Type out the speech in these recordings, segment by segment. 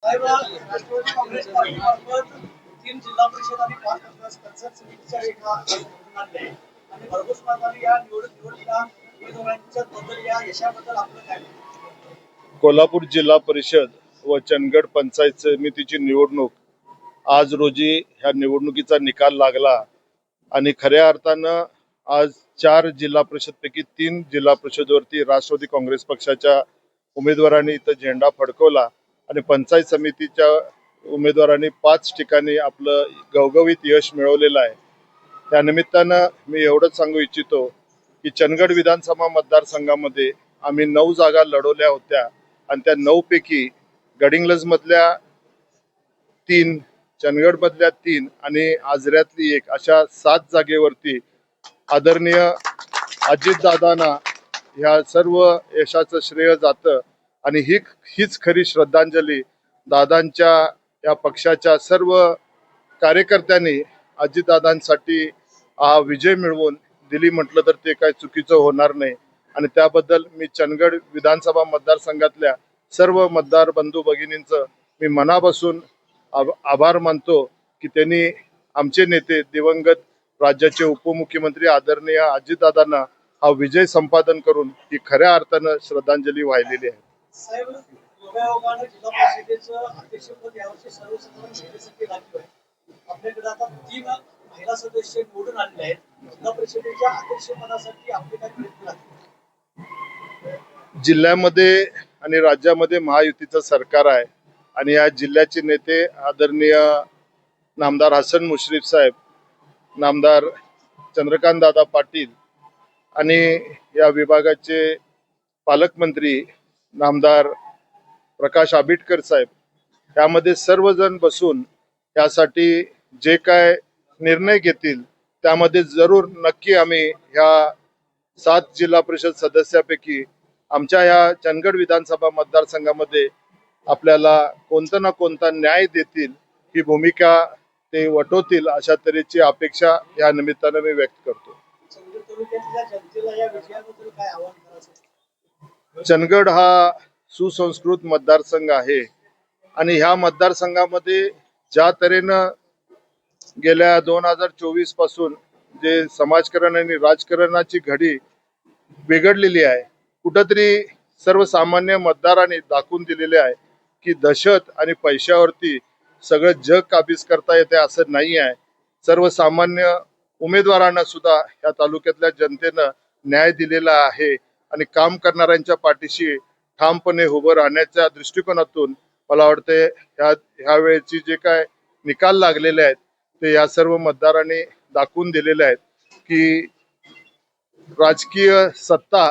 साहेब, राष्ट्रवादी काँग्रेस पार्टीमार्फत 3 जिल्हा परिषद आणि 5 पंचायत समितीच्या एका निवडून आणल्या आहेत आणि भरघोस मताने या निवडणुकीला उमेदवारांच्या बद्दल या यशाबद्दल आपलं काय म्हणणं? कोल्हापूर जिल्हा परिषद व चंदगड पंचायत समितीची निवडणूक आज रोजी ह्या निवडणुकीचा निकाल लागला आणि खऱ्या अर्थानं आज 4 जिल्हा परिषदपैकी 3 जिल्हा परिषदवरती राष्ट्रवादी काँग्रेस पक्षाच्या उमेदवारांनी इथं झेंडा फडकवला आणि पंचायत समितीच्या उमेदवारांनी 5 ठिकाणी आपलं घवघवीत यश मिळवलेलं आहे। त्या निमित्तानं मी एवढंच सांगू इच्छितो की चंदगड विधानसभा मतदारसंघामध्ये आम्ही 9 जागा लढवल्या होत्या आणि त्या 9 पैकी गडिंग्लज मधल्या 3, चंदगड मधल्या 3 आणि आजऱ्यातली 1 अशा 7 जागेवरती आदरणीय अजितदादांना ह्या सर्व यशाचं श्रेय जातं आणि हीच खरी श्रद्धांजली दादांच्या या पक्षाच्या सर्व कार्यकर्त्यांनी अजितदादांसाठी हा विजय मिळवून दिली म्हटलं तर ते काही चुकीचं होणार नाही आणि त्याबद्दल मी चंदगड विधानसभा मतदारसंघातल्या सर्व मतदार बंधू भगिनींचं मी मनापासून आभार मानतो की त्यांनी आमचे नेते दिवंगत राज्याचे उपमुख्यमंत्री आदरणीय अजितदादांना हा विजय संपादन करून ही खऱ्या अर्थानं श्रद्धांजली वाहिलेली आहे। साहेब, योगायोगाने जिल्हा परिषदेचं अध्यक्षपद यावर्षी सर्वसाधारण महिलेसाठी राखीव आहे। आपल्याकडे आता 3 महिला सदस्य निवडून आलेले आहेत। जिल्हा परिषदेच्या अध्यक्षपदासाठी आपले काय प्रयत्न आहेत? जिल्ह्यामध्ये आणि राज्यामध्ये महायुतीचं सरकार आहे आणि या जिल्ह्याचे नेते आदरणीय नामदार हसन मुश्रीफ साहेब, नामदार चंद्रकांत दादा पाटील आणि या विभागाचे पालकमंत्री नामदार प्रकाश आंबेडकर साहेब, यामध्ये सर्वजण बसून यासाठी जे काय निर्णय घेतील त्यामध्ये जरूर नक्की आम्ही ह्या 7 जिल्हा परिषद सदस्यापैकी आमच्या या चंदगड विधानसभा मतदारसंघामध्ये आपल्याला कोणता ना कोणता न्याय देतील ही भूमिका ते वटवतील अशा तऱ्हेची अपेक्षा या निमित्तानं मी व्यक्त करतो। चंदगड हा सुसंस्कृत मतदारसंघ आहे आणि ह्या मतदारसंघामध्ये ज्या तऱ्हेनं गेल्या 2024 पासून जे समाजकारण आणि राजकारणाची घडी बिघडलेली आहे, कुठंतरी सर्वसामान्य मतदारांनी दाखवून दिलेले आहे की दहशत आणि पैशावरती सगळं जग काबीज करता येते असं नाही आहे। सर्वसामान्य उमेदवारांना सुद्धा या तालुक्यातल्या जनतेनं न्याय दिलेला आहे आणि काम करणाऱ्यांच्या पाठीशी ठामपणे उभं राहण्याच्या दृष्टिकोनातून मला वाटते ह्या वेळेची जे काय निकाल लागलेले आहेत ते या सर्व मतदारांनी दाखवून दिलेले आहेत की राजकीय सत्ता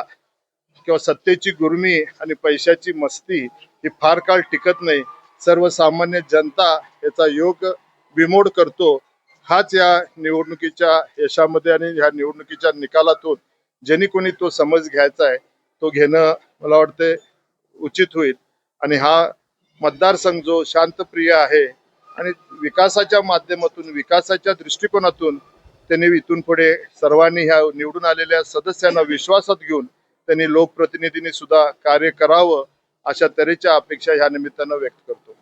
किंवा सत्तेची गुर्मी आणि पैशाची मस्ती ही फार काळ टिकत नाही। सर्वसामान्य जनता याचा योग्य बिमोड करतो। हाच या निवडणुकीच्या यशामध्ये आणि ह्या निवडणुकीच्या निकालातून ज्यांनी कोणी तो समज घ्यायचा आहे तो घेणं मला वाटते उचित होईल आणि हा मतदारसंघ जो शांतप्रिय आहे आणि विकासाच्या माध्यमातून विकासाच्या दृष्टिकोनातून त्यांनी इथून पुढे सर्वांनी ह्या निवडून आलेल्या सदस्यांना विश्वासात घेऊन त्यांनी लोकप्रतिनिधींनी सुद्धा कार्य करावं अशा तऱ्हेच्या अपेक्षा ह्या निमित्तानं व्यक्त करतो।